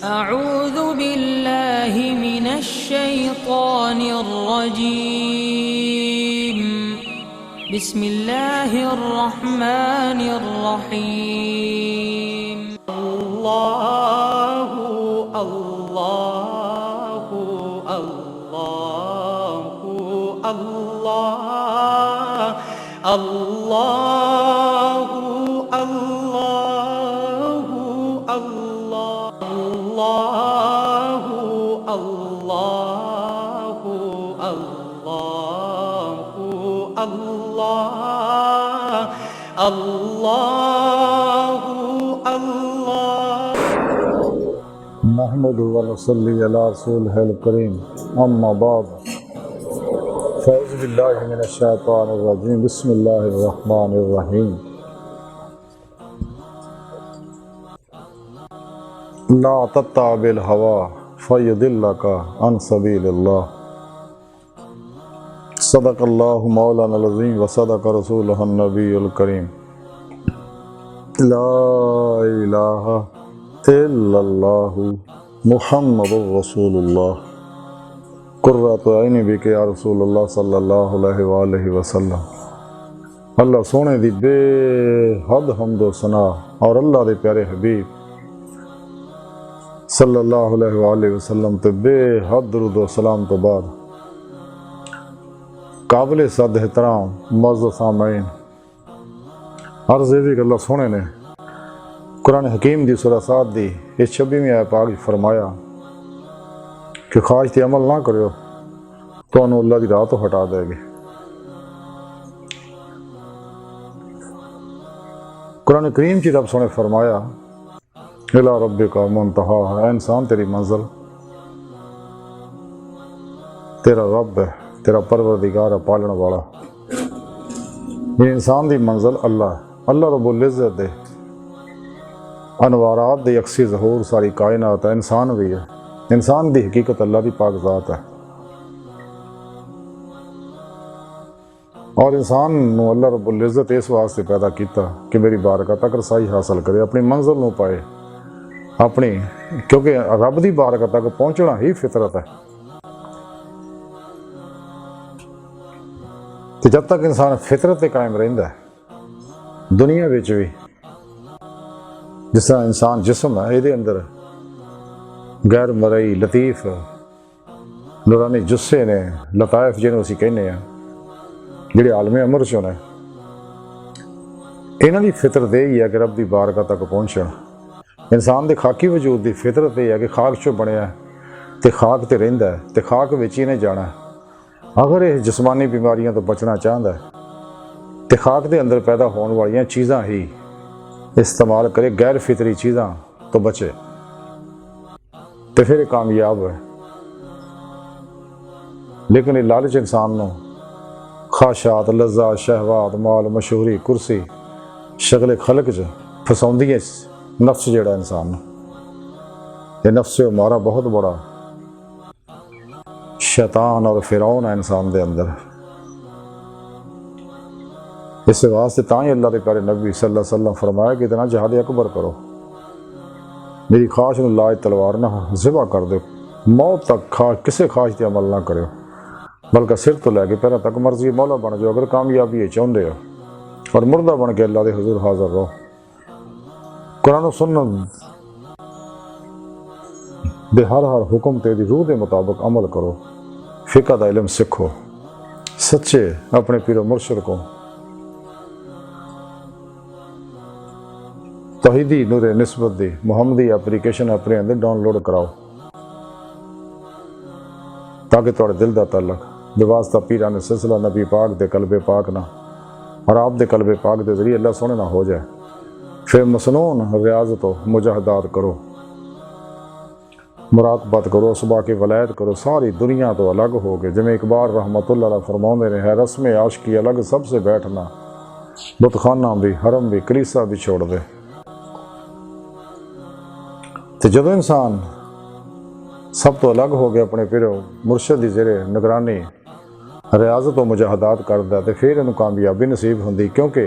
أعوذ بالله من الشيطان الرجيم بسم الله الرحمن الرحيم الله الله الله الله الله الله الله الله الله الله الله नहमदुहु व नसल्ली अला रसूलिहिल करीम अम्मा बाद फ़अऊज़ु बिल्लाहि मिनश शैतानिर रजीम बिस्मिल्लाहिर रहमानिर रहीम ला तत्तबिल हवा फ़युदिल्लका अन सबीलिल्लाह सदक़ल्लाहु मौलानल अज़ीम व सदक़ रसूलुहुन नबियुल करीम ला इलाहा इल्लल्लाहु मुहम्मदुर रसूलुल्लाह कुर्रतु ऐनी बिके या रसूलुल्लाह सल्लल्लाहु अलैहि वसल्लम। अल्लाह सोने दी बेहद हम्दो सना और अल्लाह दे प्यारे हबीब सल्लल्लाहु अलैहि वसल्लम ते बेहद दुरूद व सलाम तो बाद काबिल सद एहतराम मुअज़्ज़ज़ सामईन अर्ज़ है कि अल्लाह सोने ने कुरान हकीम दी सूरह साद दी इस 26वीं आयत पाक फरमाया कि ख्वाहिश ते अमल ना करो तो अल्लाह दी राह तो हटा देगी। कुरान करीम की रब सोने फरमाया इला रब्बिका मुंतहा है इंसान तेरी मंजिल तेरा रब है तेरा परवरदिगार है पालन वाला। ये इंसान दी मंजिल अल्लाह है। अल्लाह रब्बुल इज़्ज़त दे अनवारात दे अक्सी ज़हूर सारी कायनात है इंसान भी है। इंसान दी हकीकत अल्लाह दी पाक ज़ात है और इंसान नूं अल्लाह रब्बुल इज़्ज़त इस वास्ते पैदा किया कि मेरी बारगाह तक रसाई हासिल करे अपनी मंजिल नूं पाए अपनी क्योंकि रब दी बारगाह तक पहुँचना ही फितरत है। तो जब तक इंसान फितरत ते कायम रहिंदा है दुनिया विच भी जिस तरह इंसान जिस्म है ये अंदर गैर मरई लतीफ़ नूरानी जुस्से ने लताइफ जिन्हों असीं कहने हैं जिहड़े आलमे अमर चों ने इन्हां दी फितरत यही है कि रब दी बारगाह तक पहुँचण। इंसान दे खाकी वजूद दी फितरत यह है कि खाक चों बनिया ते खाक ते रहिंदा है ते खाक विच ही इहने जाना है। अगर यह जिस्मानी बीमारियों तो बचना चाहता है तो खाक के अंदर पैदा होने वाली चीज़ां ही इस्तेमाल करे गैर फितरी चीज़ां तो बचे तो फिर कामयाब है। लेकिन ये लालच इंसान को ख्वाहिशात लज़्ज़ात शहवात माल मशहूरी कुर्सी शगल खलक च फसाउंदी है नफ्स जिहड़ा इंसान ये नफ्स हमारा बहुत बड़ा शैतान और फिरौन है इंसान दे अंदर। इस वास्ते ताई अल्लाह के प्यारे नबी सल्लल्लाहु अलैहि वसल्लम फरमाया कि इतना जहाद अकबर करो मेरी ख्वाहिश नूं लाए तलवार ना ज़िबा कर दो मौत तक किसी ख्वाहिश ते अमल ना करो बल्कि सिर तो लैके पैरों तक मर्जी मौला बन जाओ अगर कामयाबी है चाहते हो और मुर्दा बन के अल्लाह के हुजूर हाज़िर रहो। कुरान सुन्नत दे हर हुक्म तेरी रूह के मुताबिक अमल करो फ़िक़ह दा इल्म सीखो सच्चे अपने पीरो मुर्शिद को तौहीदी नूरे निस्बत दी मुहम्मदी एप्लीकेशन अपने अंदर डाउनलोड कराओ ताकि थोड़े दिल का तल्लक बेवास्ता पीरा ने सिलसिला नबी पाक दे कल्बे पाक ना और आप दे कल्बे पाक दे जरिए अल्लाह सोने ना हो जाए। फिर मसनून रियाजत मुजाहदात करो मुराकबत करो सुबह की वलायत करो सारी दुनिया तो अलग हो गए जिमें इकबाल रहमतुल्लाह अलैह फरमाते ने है रस्म आशिकी अलग सबसे बैठना बुतखाना भी हरम भी कलीसा भी छोड़ दे। तो जब इंसान सब तो अलग हो गया अपने पिरो मुर्शद की जेरे निगरानी रियाजत और मुजाहदात करता तो फिर इन्हूं कामयाबी नसीब होंदी क्योंकि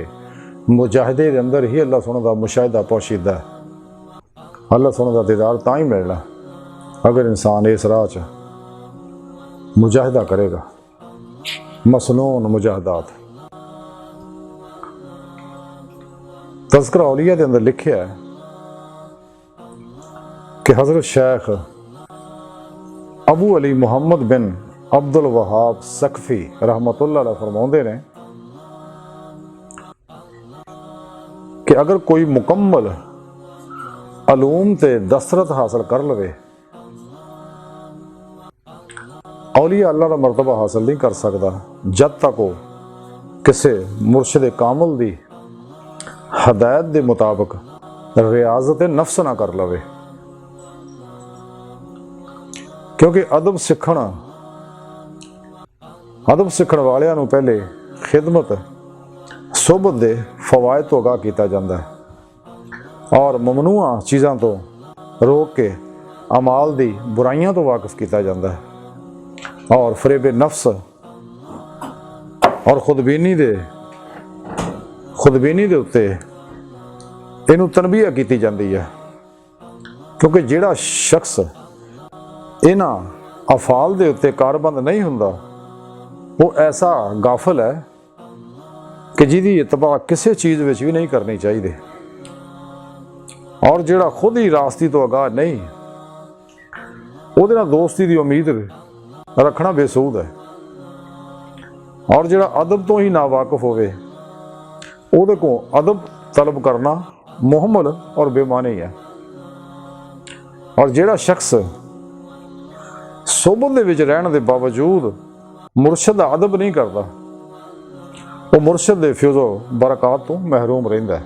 मुजाहिदे के अंदर ही अल्लाह सोने का मुशाहिदा पोशीदा है। अल्लाह सोने का दीदार तां ही मिलना अगर इंसान इस राह च मुजाहिदा करेगा। मसनून मुजाहदात तज़किरा औलिया के अंदर लिखा है कि हज़रत शेख अबू अली मुहम्मद बिन अब्दुल वहाब सकफी रहमतुल्लाह अलैह फरमाते ने कि अगर कोई मुकम्मल अलूम ते दस्तरत हासिल कर लवे, औलिया अल्लाह का मरतबा हासिल नहीं कर सकता जब तक वो किसी मुर्शिद कामिल दी हदायत के मुताबिक रियाजत नफ्स ना कर लवे। क्योंकि अदब सीखण वालियां नूं पहले खिदमत सोबत दे फवायद तो आगाह किया जाता है और ममनूआ चीज़ों तो रोक के अमाल दी बुराइयां तो वाकिफ किया जाता है और फरेब नफ्स और खुदबीनी दे उत्ते इनू तनबीह की जाती है। क्योंकि जिहड़ा शख्स इन्हां अफाल दे उत्ते कारबंद नहीं हुंदा वो ऐसा गाफिल है कि जिहदी इतबा किसी चीज़ विच भी नहीं करनी चाहिए और जिहड़ा खुद ही रास्ती तो आगाह नहीं उहदे नाल दोस्ती की उम्मीद रखना बेसूद है और जिहड़ा अदब तो ही नावाकिफ होवे उहदे को अदब तलब करना मुहम्मल और बेमानी है। और जिहड़ा शख्स सोबत दे विच रहण दे बावजूद मुर्शद अदब नहीं करता वो मुर्शद दे फ्यूज़ो बरकात तो महरूम रहिंदा है।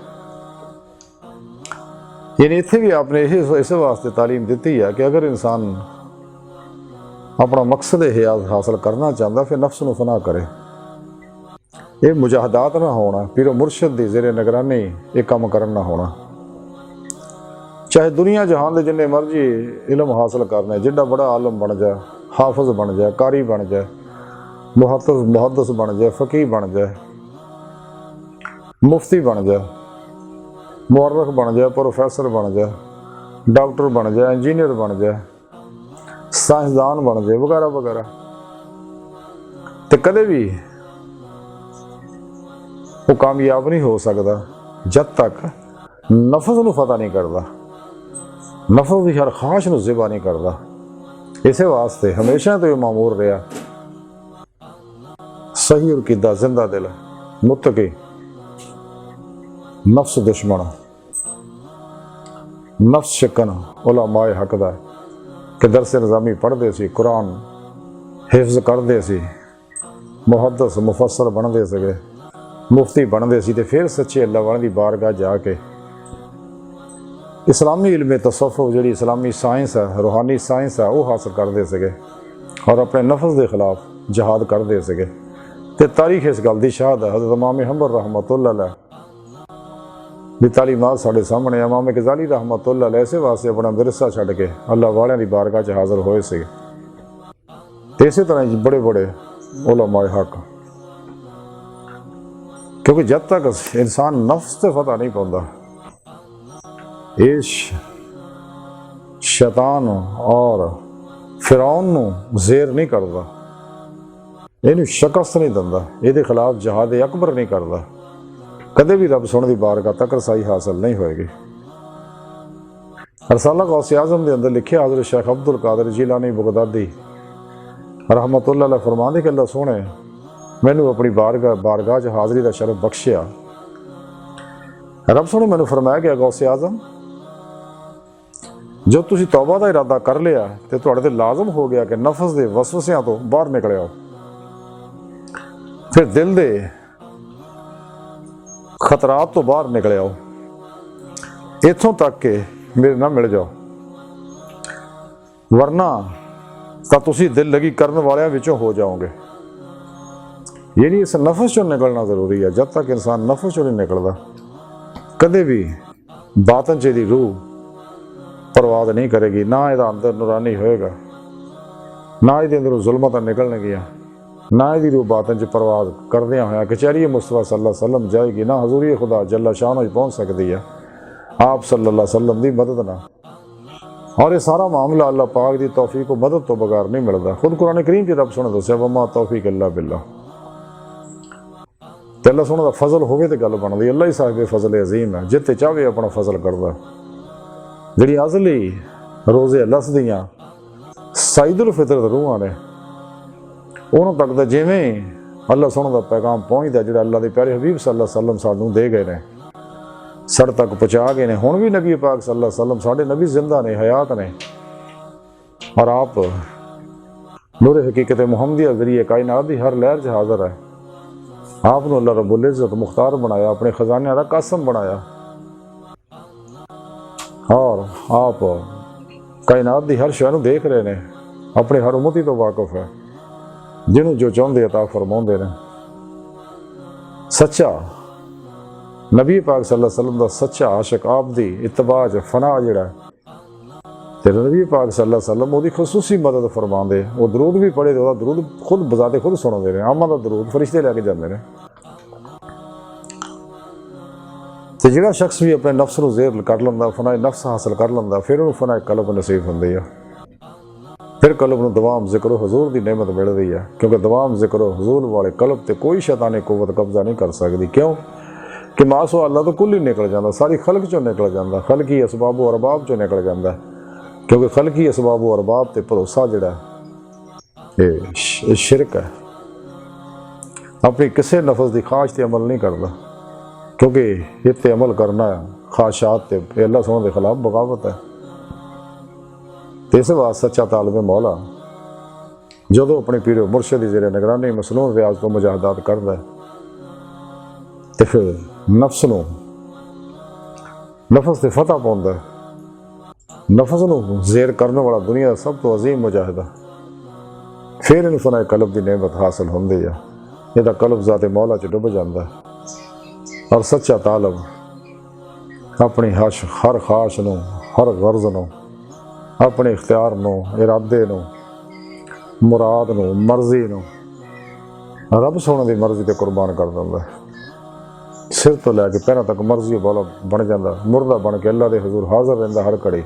यानी इत्थे भी आपने इस वास्ते तालीम दी है कि अगर इंसान अपना मकसद हयात हासिल करना चाहता फिर नफ्स नूं फना करे। ये मुजाहदात ना होना पीरो मुर्शद दी ज़ेरे निगरानी ये काम करन ना होना। चाहे दुनिया जहान दे जिन्ने मर्जी इलम हासिल करना जिड्डा बड़ा आलम बन जाए, हाफिज बन जाए, कारी बन जाए, मुहद्दिस बन जाए, फ़कीह बन जाए, मुफ्ती बन जाए, मुअर्रिख बन जाए, प्रोफेसर बन जाए, डॉक्टर बन जाए, इंजीनियर बन जाए, साइंसदान बन जाए वगैरह वगैरह, तो कदे भी वो कामयाब नहीं हो सकता जब तक नफ्स नूं फतह नहीं करता, नफ्स की हर ख्वाहिश नूं ज़िबा नहीं करता। इस वास्ते हमेशा तो ये मामूर रहा सही और किदा जिंदा दिल मुत्तकी नफ्स दुश्मन नफ्स शिकन उलमाए हक दा कि दरस निज़ामी पढ़ते सी, कुरान हिफ्ज़ करते सी, मुहद्दिस मुफस्सर बनते सके, मुफ्ती बनते सी ते फिर सच्चे अल्लाह वाले दी बारगाह जाके इस्लामी इल्म तसव्वुफ़ जिहड़ी इस्लामी साइंस है, रूहानी साइंस है, वो हासिल करते सके और अपने नफ्स के खिलाफ जहाद करते सके। तो तारीख इस गल की शहादत हज़रत इमाम हंबल रहमतुल्लाह अलैह दी तालीमात साढ़े सामने। इमाम गज़ाली रहमतुल्लाह अलैह इस वास्ते अपना विरसा छड्ड के अल्लाह वालियां दी बारगाह च हाज़र होए सी। तो इस तरह बड़े बड़े उलमाए हक, क्योंकि जब तक इंसान नफ्स से फतह नहीं पाता इस शैतान और फिरौन नूं ज़ेर नहीं करता, इन्हूं शिकस्त नहीं दिंदा, इहदे खिलाफ जहाद अकबर नहीं करता, कदे भी रब सोने की बारगाह तक रसाई हासिल नहीं होएगी। रसाला गौसे आज़म के अंदर लिखे हज़रत शेख अब्दुल कादिर जिलानी बगदादी रहमतुल्लाह अलैह फरमांदे कि अल्लाह सोने मैनू अपनी बारगाह च हाज़री का शरफ बख्शिया। रब सोने मैनू फरमाया गया गौसे आज़म जो तुसी तौबा का इरादा कर लिया तो तुहाडे ते लाजम हो गया कि नफ्स के वसवसियां तो बाहर निकल आओ, फिर दिल के खतरात तो बाहर निकल आओ, इत्थों तक के मेरे नाल मिल जाओ, वरना तो तुसी दिल लगी करने वालियां विचों हो जाओगे। ये नहीं इस नफ्स चों निकलना जरूरी है। जब तक इंसान नफ्स चों नहीं निकलता कदे भी बातन च दी रूह परवाद नहीं करेगी, ना इहदा अंदर नूरानी होएगा, ना इहदे अंदरों जुल्मत निकलणगियां, ना इहदी रूह बातन च परवाद करदियां होया कचहरी मुस्तफा सल्लल्लाहु अलैहि वसल्लम जाएगी, ना हजूरी खुदा जल्ला शान पहुँच सकती है आप सल्लल्लाहु अलैहि वसल्लम की मदद ना। और ये सारा मामला अल्लाह पाक की तौफीक को मदद तो बगैर नहीं मिलता। खुद कुरान करीम की रब सोने दस्या वमा तौफीक अल्लाह बिल्ला, तो अल्लाह सोने का फजल होवे तो गल बनती। अल्लाह ही साहिब फजल अजीम है, जिते चाहे अपना फजल करता। जी अजली रोजे लस दियाँ सईदुल फितरत रूहां ने उन्होंने तक तो जिमें अल्लाह सोने का पैगाम पहुँचता, जो अल्लाह के प्यारे हबीब सल्लल्लाहु अलैहि वसल्लम सानू दे गए ने, सड़ तक पहुँचा गए ने। हुण भी नबी पाक सल्लल्लाहु अलैहि वसल्लम साढ़े नबी जिंदा ने, हयात ने, और आप नूरे हकीकत मुहम्मदिया जरिए कायनात की हर लहर च हाज़र है। आपको अल्लाह रब्बुल इज़्ज़त मुख्तार बनाया, अपने खजाने का कासम बनाया, और आप कायनात की हर शय देख रहे हैं, अपने हर उम्मती तो वाकफ है, जिन्होंने जो चाहते अता फरमाते हैं। सच्चा नबी पाक सल्लल्लाहु अलैहि वसल्लम का सच्चा आशिक आप दी इत्तबा च फना जिहड़ा ते नबी पाक सल्लल्लाहु अलैहि वसल्लम उसकी खसूसी मदद फरमाते। वो दरूद भी पढ़े तो दरूद खुद बजाते खुद सुनते हैं। आमा का दरूद फरिश्ते लैके जाते हैं। तो जिहड़ा शख्स भी अपने नफ्स को ज़ेर कर लेंदा, फनाए नफ्स हासिल कर लेंदा, फिर उन्होंने फनाए कल्ब नसीब होंदी है। फिर कल्ब में दवाम जिक्र हजूर की नेमत मिलती है, क्योंकि दवाम जिक्र हजूर वाले कल्ब ते कोई शैतानी कुव्वत कब्जा नहीं कर सकती। क्यों कि मासो अल्लाह तो कुल ही निकल जाता, सारी खलक चों निकल जाता, खलकी असबाब व अरबाब चों निकल जाता। क्योंकि खलकी असबाब व अरबाब ते भरोसा जिहड़ा ये शिरक है। अपनी किसी नफस की ख्वाहिश ते अमल नहीं करता, क्योंकि इत्ते अमल करना ख्वाहिशात ते अल्लाह सोने के खिलाफ बगावत है। तो इस वास्ते सच्चा तालिब मौला जो अपने पीर मुर्शद की ज़ेरे निगरानी मसनून रियाज तो मुजाहदात करता है, तो फिर नफ्स से फतह पाता है। नफस को ज़ेर करने वाला दुनिया का सब तो अजीम मुजाहिदा, फिर इन फनाए कल्ब की नेमत हासिल होंदी है। यदा कल्ब ज़ाते मौला च डुब जाता है। और सच्चा तालब अपनी हर ख्वाहिश नूं, हर गर्ज नूं, अपने इख्तियार नूं, इरादे नूं, मुराद नूं, मर्जी नूं रब सोने की मर्जी ते कुर्बान कर दिंदा है। सिर तो लैके पैरों तक मर्जी वाला बन जाता, मुर्दा बन के अल्लाह के हजूर हाजिर रहिंदा। हर घड़ी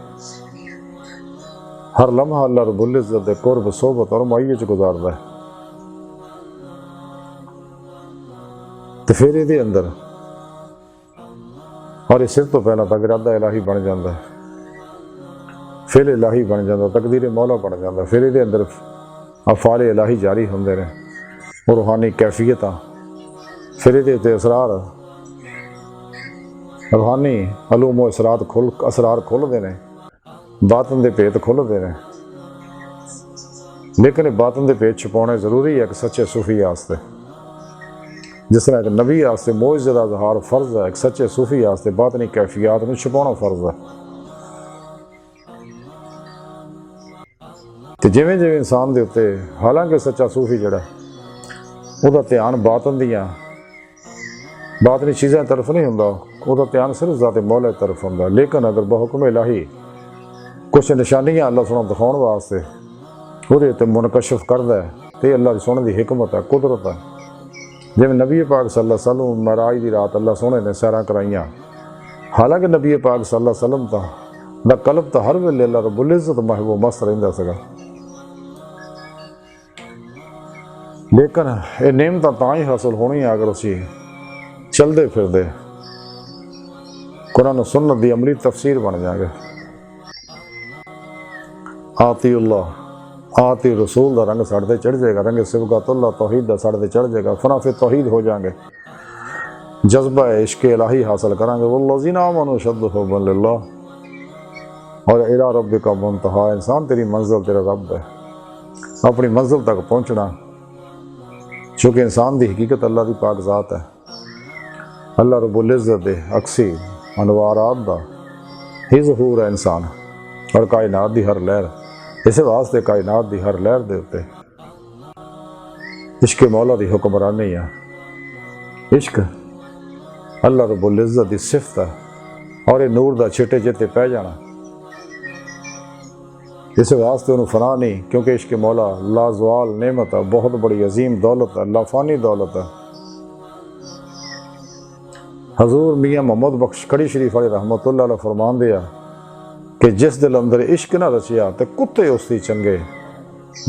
हर लम्हा अल्लाह रब्बुल इज़्ज़त दे कुर्ब सोबत और मुआय्यत च गुजारदा है। तो फिर ये अंदर और इस सिर तो पहला तक इरादा इलाही बन जाता है, फिर इलाही बन जाता, तकदीर मौला बन जाता। फिर ये अंदर अफाल इलाही जारी होंदे ने और रूहानी कैफियत, फिर ये असरार रूहानी अलूमो असरार खुलते हैं, बातन के भेत खुलते हैं। लेकिन बातन के भेत छुपाने जरूरी है एक सच्चे सूफी वास्ते। जिस तरह एक नबी वास्ते मोइज़े दा इज़हार फर्ज है, एक सच्चे सूफी वास्ते बातनी कैफियत में छुपाना फर्ज है। तो जिमें जिमें इंसान के उत्ते हालांकि सच्चा सूफी जड़ा उसका ध्यान बातनी चीज़ों की तरफ नहीं होंदा, उसका ध्यान सिर्फ ज़ाते मौला की तरफ होंदा। लेकिन अगर बहुकम इलाही कुछ निशानियां अल्लाह सोना दिखाने वास्ते वो तो मुनकशिफ करता है, तो अल्लाह की सोने की हिकमत है, कुदरत है। जिवें नबी पाक सल्लल्लाहु अलैहि वसल्लम महराज की रात अल्लाह सोने ने सैरां कराइयां, हालांकि नबी पाक सल्लल्लाहु अलैहि वसल्लम दा कल्ब तो हर वेले अल्लाह रब्बुल इज़्ज़त महबूब मस्त रहिंदा सीगा। लेकिन ये नेमत तां ही हासिल होनी है अगर उसी चलते फिरते कुरान सुन्नत की अमली तफसीर बन जाएंगे। आतीउल्लाह आती रसूल का रंग साढ़े चढ़ जाएगा, रंग सिबगतुल्लाह तौहीद का साढ़े चढ़ जाएगा, फना फिर तौहीद हो जाएंगे, जज्बा इश्क इलाही हासिल करांगे। वल्लज़ीना आमनू अशद्दु हुब्बन लिल्लाह, और इला रब्बिका मुंतहा, इंसान तेरी मंजिल तेरा रब है। अपनी मंजिल तक पहुँचना, चूँकि इंसान की हकीकत अल्लाह की पाक ज़ात है, अल्लाह रब्बुल इज़्ज़त दे अक्सी अनवारात दा ही ज़हूर है इंसान और कायनात की हर लहर। इस वास्ते कायनात की हर लहर दे उत्ते इश्क मौला की हुक्मरानी है। इश्क अल्लाह रब्बुल इज़्ज़त की सिफत है और ये नूर का छिटे चिते पै जाना। इस वास्ते उन्होंने फना नहीं, क्योंकि इश्क मौला लाजवाल नेमत है, बहुत बड़ी अजीम दौलत है, लाफानी दौलत है। हजूर मियाँ मोहम्मद बख्श कड़ी शरीफ वाले रहमतुल्लाह अलैह फरमान दिया कि जिस दिल अंदर इश्क ना रचिया ते कुत्ते उसदी चंगे,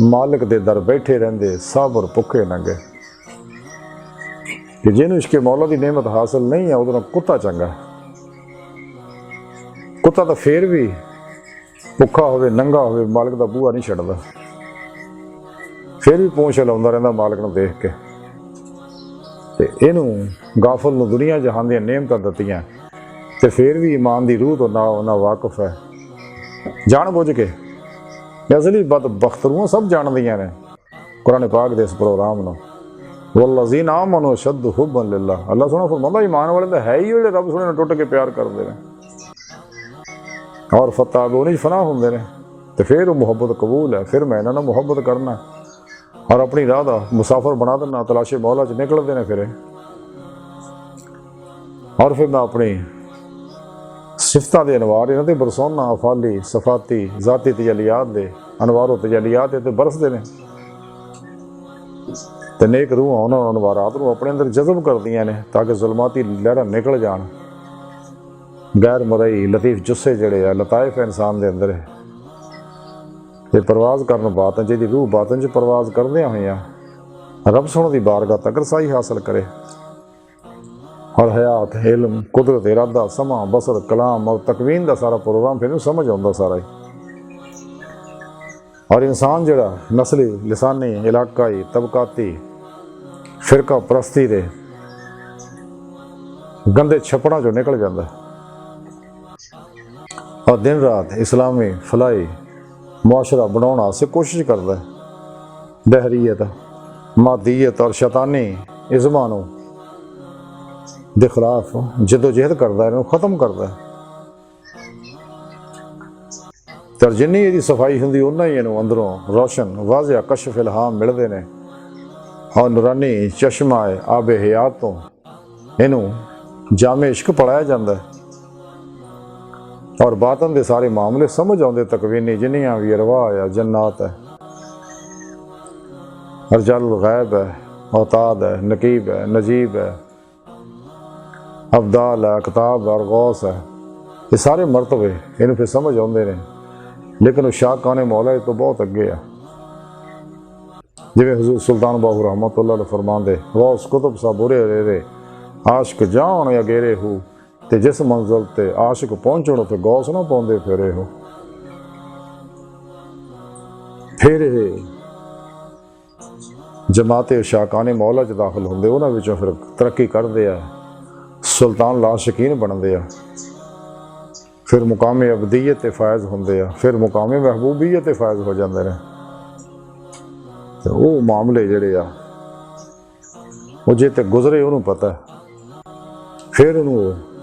मालिक दे दर बैठे रहंदे साबर भुखे नंगे। कि जिन्हों इश्क मौला की नेमत हासिल नहीं है उधर कुत्ता चंगा। कुत्ता तो फिर भी भुखा होवे नंगा होवे मालिक का बूहा नहीं छड्डदा, फिर भी पूंछ हिलाउंदा रहिंदा मालिक नूं देख के। ते इनू गाफल नूं दुनिया जहान दी नेमतां दित्तियां ते फिर भी ईमान दी रूह तो ना वाकिफ है। जान बुझ के असली बदबख्तरूआं सब जानदियां ने कुरान पाक दे इस प्रोग्राम नूं। वल्लज़ीना आमनू अशद्दु हुब्बन लिल्लाह। अल्लाह सोहना फरमांदा ईमान वाले तो है ही जिहड़े रब सोहने नाल टुट के प्यार करदे ने और फताब उन्हीं फना होंदे ने। ते फिर मुहब्बत कबूल है, फिर मैं इन्हां नाल मुहब्बत करना और अपनी राह दा मुसाफिर बना देना, तलाशे मौला च निकलदे ने फिर। और फिर मैं अपनी सिफतां दे अनवार इन्हां ते बरसौना अफाली सफाती ज़ाती तजलियात दे अनवारो तजलियात ते बरसदे ने ते नेक रूहां उन्हां अनवारात नूं अपने अंदर जज़ब करदियां ने ताकि जुल्माती लहरां निकल जाण। गैर मरई लतीफ जुस्से जड़े आ लताइफ इंसान दे अंदर ते परवाज करन बातन जिहदी रूह बातन च परवाज करदियां होइयां रब सोहणे दी बारगाह तक रसाई हासिल करे। और हयात इल्म कुदरत इरादा समा बसर कलाम और तकवीन का सारा प्रोग्राम फिर समझ आउंदा सारा ही। और इंसान जड़ा नस्ली लिसानी इलाकाई तबकाती फिरका परस्ती दे गंदे छपड़ा चो निकल जाता और दिन रात इस्लामी फलाई मुआशरा बनाने वास्ते कोशिश करता है। दहरीयत मादीयत और शैतानी इज़्मा नूं दे खिलाफ जदोजहद करता है, खत्म करता है। तर जिन्नी इहदी सफाई हुंदी उन्ना ही इहनूं अंदरों रोशन वाज़िया कशफ इल्हाम मिलदे ने और नूरानी चश्मा आबे हयात तो इहनूं जामे इश्क पढ़ाया जाता है और बातन दे सारे मामले समझ आउंदे। तकवीनी जिन्नियां भी अरवाह है जन्नात है अर्जालुल गैब है औताद है नकीब है नजीब है अब्दाल है किताब और गौस है, ये सारे मरतबे इन्हूं फिर समझ आउंदे ने। लेकिन शाहकाने मौला तो बहुत अगे है। जिवें हुजूर सुल्तान बाहू रहमतुल्लाह अलैह फरमांदे गौस कुतुब सा बुरे रे आशिक जान या गेरे हो ते जिस मंजिल ते आशिक पहुंचण ते गौस ना पाउंदे फिरे हो। फिर जमाते शाहकाने मौला च दाखिल होंदे उन्हां विचों फिर तरक्की करदे आ सुल्तान लाशकीन बनते हैं, फिर मुकामे अबदीयत ते फायज होंदे आ, फिर मुकामे महबूबीयत ते फायज हो जाते हैं। तो वो मामले जड़े आ वो जे ते गुजरे उन्होंने पता है, फिर उन्होंने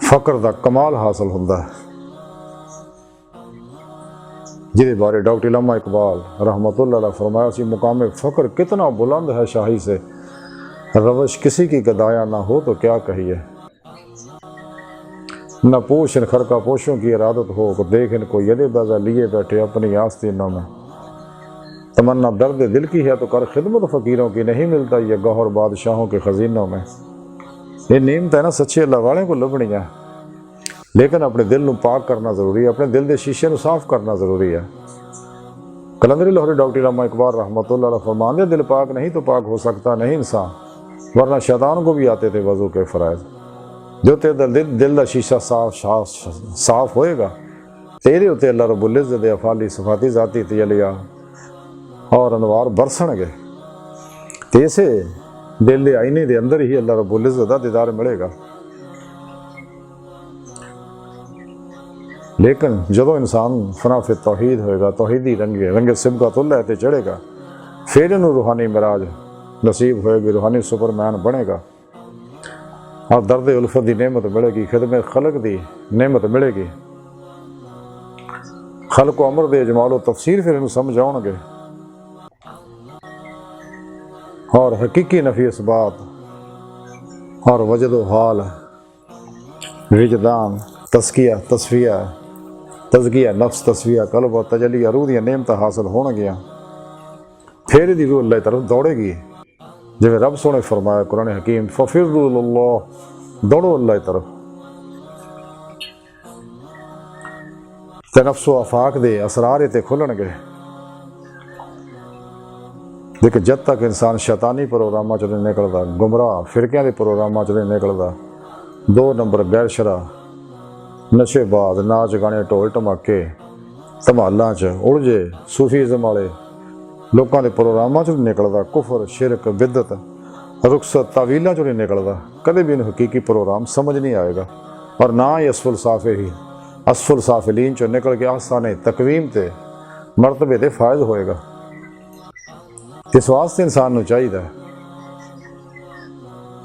फकर का कमाल हासिल होंदा है जिहदे बारे डॉक्टर इलामा इकबाल रहमतुल्लाह अलैह फरमाया सी मुकामे फकर कितना बुलंद है शाही से रवश किसी की गदाया ना हो तो क्या कहिए। न पोश इन खरका पोशों की इरादत हो को देख इनको यदे बाजा लिए बैठे अपनी आस्तीनों में। तमन्ना दर्द दिल की है तो कर खिदमत फ़कीरों की, नहीं मिलता ये गौहर बादशाहों के ख़ज़ीनों में। ये नेमत है ना सच्चे अल्लाह वाले को लभनी है, लेकिन अपने दिल को पाक करना ज़रूरी है, अपने दिल के शीशे को साफ करना ज़रूरी है। कलंदरी लाहौरी डॉक्टर इलामा इकबाल रहमतुल्लाह अलैह फरमाते दिल पाक नहीं तो पाक हो सकता नहीं इंसान, वरना शैतान को भी आते थे वज़ू के फ़राइज़। जो तेरा दिल का शीशा साफ होएगा तेरे उत्ते अल्लाह रब्बुल इज़्ज़त दे अफ़ाली सफ़ाती ज़ाती तजलिया और अनवार बरसणगे। ते इसे दिल के आईने के अंदर ही अल्लाह रब्बुल इज़्ज़त दा दीदार मिलेगा। लेकिन जो इंसान फनाफे तौहीद होएगा, तौहीदी रंगे सिबगतुल्लाह ते चढ़ेगा, फिर इन्हूं रूहानी मिराज नसीब होएगी, रूहानी सुपरमैन बनेगा और दर्द उल्फत की नेमत मिलेगी, खिदमत खलक की नेमत मिलेगी। खलक अमर दे जमालो तफसीर फिर इन्हूं समझ आउणगे और हकीकी नफी इसबात और वजद हाल विजदान तस्किया तस्फिया तज़किया नफ्स तस्फिया कल्ब और तजलिया रूह दी नेमत हासिल होणगियां। फिर दी रूह अल्लाह तरफ दौड़ेगी, जिवें रब सोने फरमाया कुरान हकीम फफिर्रू इलल्लाह, दौड़ो अल्लाह तरफ। ਤੇ ਨਫਸੋ ਆਫਾਕ ਦੇ ਅਸਰਾਰ ਤੇ ਖੁੱਲਣਗੇ। ਦੇਖੋ ਜਦ ਤੱਕ ਇਨਸਾਨ ਸ਼ੈਤਾਨੀ ਪ੍ਰੋਗਰਾਮਾਂ 'ਚੋਂ ਨਹੀਂ ਨਿਕਲਦਾ, ਗੁੰਮਰਾਹ ਫਿਰਕਿਆਂ ਦੇ ਪ੍ਰੋਗਰਾਮਾਂ 'ਚੋਂ ਨਹੀਂ ਨਿਕਲਦਾ, 2 ਨੰਬਰ ਗੈਰ ਸ਼ਰਾ, ਨਸ਼ੇਬਾਜ਼, ਨਾਚ ਗਾਣੇ, ਢੋਲ ਢਮਾਕੇ, ਧਮਾਲਾਂ 'ਚ ਉਲਝੇ ਸੂਫੀਜ਼ਮ ਵਾਲੇ ਲੋਕਾਂ ਦੇ ਪ੍ਰੋਗਰਾਮਾਂ 'ਚੋਂ ਨਹੀਂ ਨਿਕਲਦਾ, ਕੁਫਰ, ਸ਼ਿਰਕ, ਬਿਦਤ, ਰੁਖਸਤ, ਤਾਵੀਲਾਂ 'ਚੋਂ ਨਹੀਂ ਨਿਕਲਦਾ, ਕਦੇ ਵੀ ਇਹਨੂੰ ਹਕੀਕੀ ਪ੍ਰੋਗਰਾਮ ਸਮਝ ਨਹੀਂ ਆਏਗਾ। ਔਰ ਨਾ ਹੀ ਅਸਫੁਲ ਸਾਫਿਲੀਨ 'ਚੋਂ ਨਿਕਲ ਕੇ ਆਸਾਨੇ ਤਕਵੀਮ ਤੇ ਮਰਤਬੇ ਦੇ ਫਾਇਜ਼ ਹੋਏਗਾ। ਇਸ ਵਾਸਤੇ ਇਨਸਾਨ ਨੂੰ ਚਾਹੀਦਾ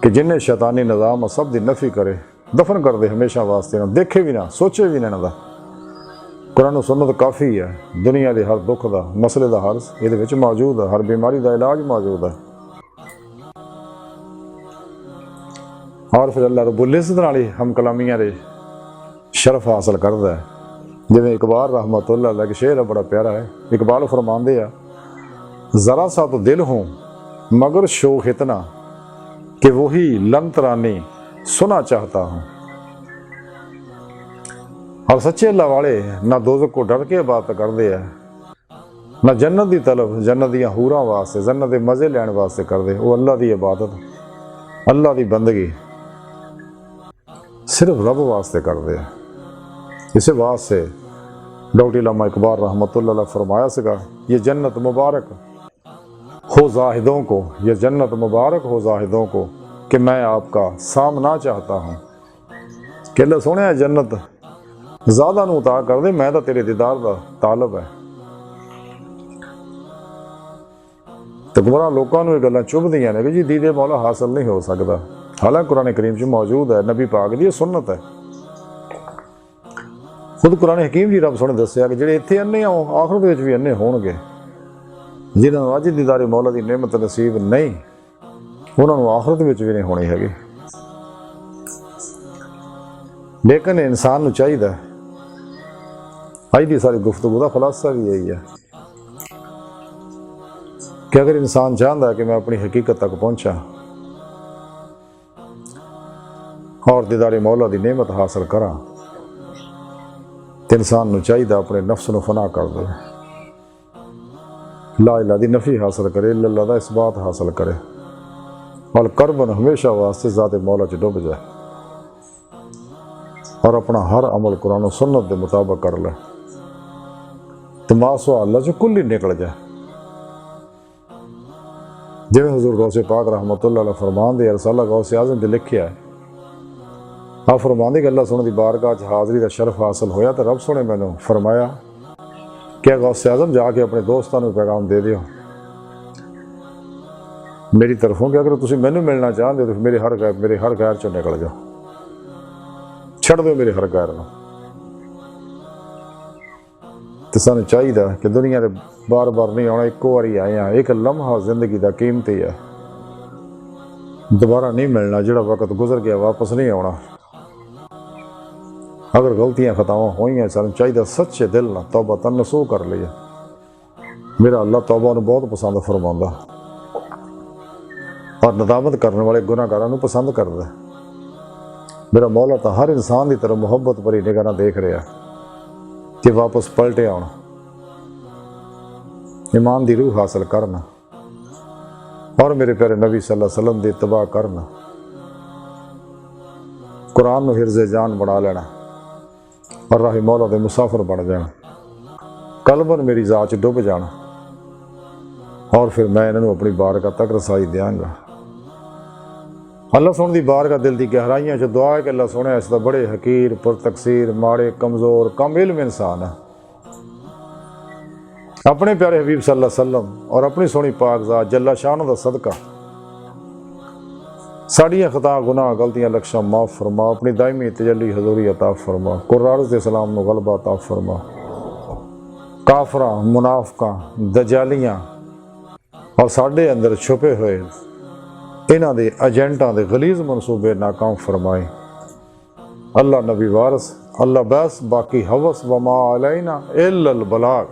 ਕਿ ਜਿੰਨੇ ਸ਼ੈਤਾਨੀ ਨਿਜ਼ਾਮ ਸਭ ਦੀ ਨਫੀ ਕਰੇ, ਦਫਨ ਕਰ ਦੇ ਹਮੇਸ਼ਾ ਵਾਸਤੇ, ਨਾ ਦੇਖੇ ਵੀ ਨਾ, ਸੋਚੇ ਵੀ ਨਾ ਇਹਨਾਂ ਦਾ। ਕੁਰਾਨ ਸੁਨਨਤ ਕਾਫੀ ਹੈ, ਦੁਨੀਆ ਦੇ ਹਰ ਦੁੱਖ ਦਾ, ਮਸਲੇ ਦਾ ਹੱਲ ਇਹਦੇ ਵਿੱਚ ਮੌਜੂਦ ਹੈ, ਹਰ ਬਿਮਾਰੀ ਦਾ ਇਲਾਜ ਮੌਜੂਦ ਹੈ। ਔਰ ਫਿਰ ਅੱਲਾਹ ਰब्बुल इज़्ज़त ਨਾਲ ਹੀ ਹਮ ਕਲਾਮੀਆਂ ਦੇ ਸ਼ਰਫ ਹਾਸਲ ਕਰਦਾ ਹੈ। ਜਿਵੇਂ ਇਕਬਾਲ ਰਹਿਮਤੁल्लाह अलैह का शेर है, बड़ा प्यारा है। इकबाल फरमाते हैं, ज़रा सा तो दिल हूँ मगर शौक इतना कि वही लंतरानी सुना चाहता हूँ। और सच्चे अल्लाह वाले ना दोज़ख को डर के इबादत करते हैं, ना जन्नत की तलब, जन्नत दी हूरां वास्ते, जन्नत के मज़े लैण वास्ते करते। वो अल्लाह की इबादत, अल्लाह की बंदगी सिर्फ रब वास्ते करते हैं। इस वास्ते डॉक्टर अल्लामा इकबाल रहमतुल्लाह अलैह फरमाया सका, ये जन्नत मुबारक हो जाहिदों को, ये जन्नत मुबारक हो जाहिदों को कि मैं आपका सामना चाहता हूँ। कि अल्लाह सोहणिया जन्नत ज़्यादा नूं अता कर दे, मैं तो तेरे दीदार का तालब है। तो गुमराह लोगों को ये गल्लां चुभदियां ने कि जी दीदे मौला हासिल नहीं हो सकता। हालांकि कुरान करीम च मौजूद है, नबी पाक दी सुन्नत है। खुद कुरान हकीम जी रब सोहणे दस्सिया कि जिहड़े इत्थे अन्ने आखिरत विच भी अन्ने होणगे, जिन्हां नूं अज दीदारे मौला दी नेमत नसीब नहीं, उन्हां नूं आखिरत विच भी नहीं होनी हैगी। लेकिन इंसान नूं चाहीदा, अज दी सारी गुफ्तगू दा खुलासा भी यही है कि अगर इंसान चाहता है कि मैं अपनी हकीकत तक पहुंचा और दीदारे मौला दी नेमत हासिल करा, तो इंसान नूं चाहिदा अपने नफ्स नूं फना कर दे, ला इलाहा दी नफी हासिल करे, अल्लाह दा इसबात हासिल करे, और करबन हमेशा वास्ते ज़ाते मौला च डुब जाए और अपना हर अमल कुरान सुन्नत के मुताबिक कर ले, तो मासवा अल्लाह च कुल ही निकल जाए। जिवें हुज़ूर गौसे पाक रहमतुल्लाह अलैह फरमांदे, रसाला गौसे आज़म ते लिखिया है, आप फरमांदे कि अल्लाह सोहणे दी बारगाह च हाज़री का शरफ हासिल होया तो रब सोहणे मैनूं फरमाया कि गौसे आज़म जाके अपने दोस्तां नूं पैगाम दे दिओ मेरी तरफों कि अगर तुसीं मैनूं मिलना चाहते हो तो मेरे हर गैर चों निकल जाओ, छड़ दो मेरे हर गैर नूं। तो सानूं चाहीदा कि दुनिया दे बार बार नहीं आना, इक्को वारी आए हैं, एक लम्हा जिंदगी का कीमती है, दोबारा नहीं मिलना, जिहड़ा वक्त गुजर गया वापस नहीं आना। अगर गलतियां खतावां होईयां, सानूं चाहीदा सच्चे दिल नाल तौबा तनसूह कर लईए। मेरा अल्लाह तौबा नूं बहुत पसंद फरमांदा और नदामत करने वाले गुनाहगारां नूं पसंद करदा। मेरा मौला तो हर इंसान की तरफ मुहब्बत भरी निगाह नाल देख रहा कि वापस पलटे आउण, ईमान की रूह हासिल करना और मेरे प्यारे नबी सल्लल्लाहु अलैहि वसल्लम दी इत्तबा करना, कुरान नूं हिर्ज़े जान बना लेना और राही मौला दे मुसाफिर बन जाना, कलबन मेरी ज़ात च डुब जाना और फिर मैं इन्हों अपनी बारगाह तक रसाई देंगा। अल्लाह सोहणे दी बारगाह दिल की गहराइयां च दुआ है कि अल्लाह सोहणे इसदा बड़े हकीर, पुरतकसीर, माड़े, कमज़ोर, कम इल्म इंसान है। अपने प्यारे हबीब सल्लल्लाहु अलैहि वसल्लम और अपनी सोहनी पाक ज़ात जल्ला शान दा सदका साड़ियाँ खता गुनाह गलतियाँ लक्ष्य माफ़ फरमा, अपनी दायमी तजल्ली हजूरी अता फरमा, कुर्रान दे सलाम नूं गलबा अता फरमा, काफरां, मुनाफिकां, दजालियाँ और साढ़े अंदर छुपे हुए इन्हां दे एजेंटां दे गलीज़ मनसूबे नाकाम फरमाए। अल्लाह नबी वारस, अल्लाह बस, बाकी हवस वमा अलैना इल्लल बलाग।